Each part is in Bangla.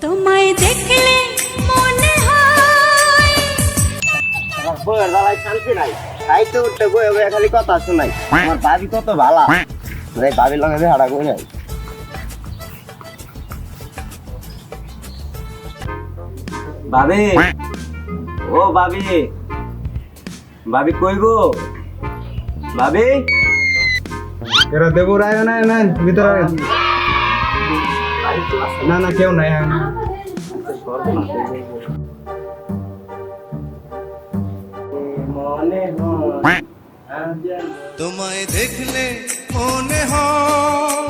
তোমায় দেখলে মনে হয় বউয়ের জ্বালায় শান্তি নাই। খাইতে উঠতে বয়ে বয়ে খালি কথা শোনাই। আমার ভাবি কত ভালা, ভাবির লগে বেহারা করে নাই। ভাবি, ও ভাবি, ভাবি কই গো? ভাবি এরা দেবো রায় না না ভিতরে আয়। না না কেউ নাই আয় না। মনে হয় তোমায় দেখলে মনে হয়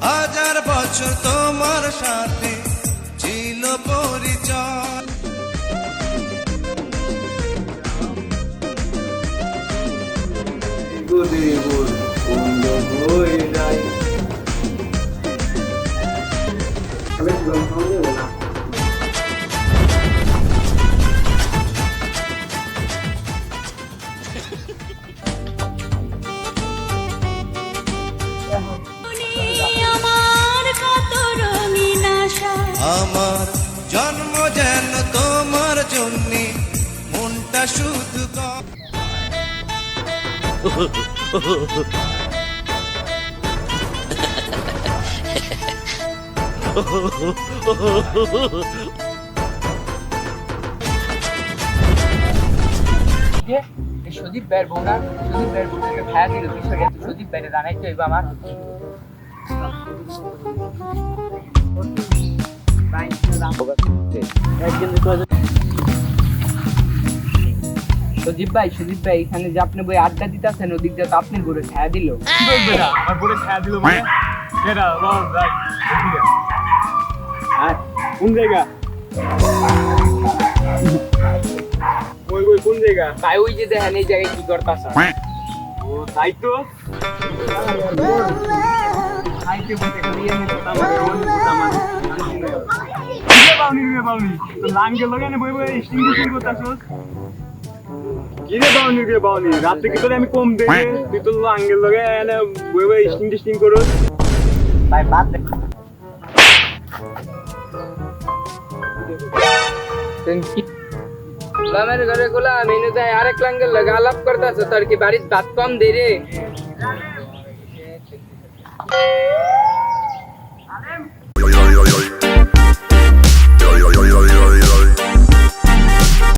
হাজার বছর তোমার সাথে ছিল পরিচয়। গুদিবুর কুন্দ হয়ে যায়। আমি জীবন সঙ্গে না আমার কত রঙিন আশা আমার জন্ম যেন তোমার জন্যে মনটা শুধু সুদীপ ভাইয়ের বউ না, সুদীপ ভাইয়ের বউকে খায়া দিল বিষয়টা সুদীপ ভাইয়ের জানাইতে হইব আমার। সুদীপ ভাই এখানে যে আপনি বই আড্ডা দিতেছেন ওদিক দিয়ে তো আপনি ঘুরে খায়া দিল। কি বলবে না আমার বলে ছায়া দিল মানে এরা বাবা ভাই আর কোন জায়গা ওই ওই কোন জায়গা ভাই ওই যে দেখেন এই জায়গায় কি করতেছে। ও তাই তো খাইতে বসে করিয়ে নিতে বাউনি তো লাঙ্গে লাগানে বই বই স্টিং করতাছস কি রে বাউনি রাতে কি তোরে আমি কম দেই তুই তো লাঙ্গে লাগানে বই বই স্টিং করস ভাই বাদ দে। আমার ঘরে গোলা মেনু দেয় আরেক লাঙ্গের লাগে আলাপ করতেছে তোর কি বাড়ির ভাত কম দে রে।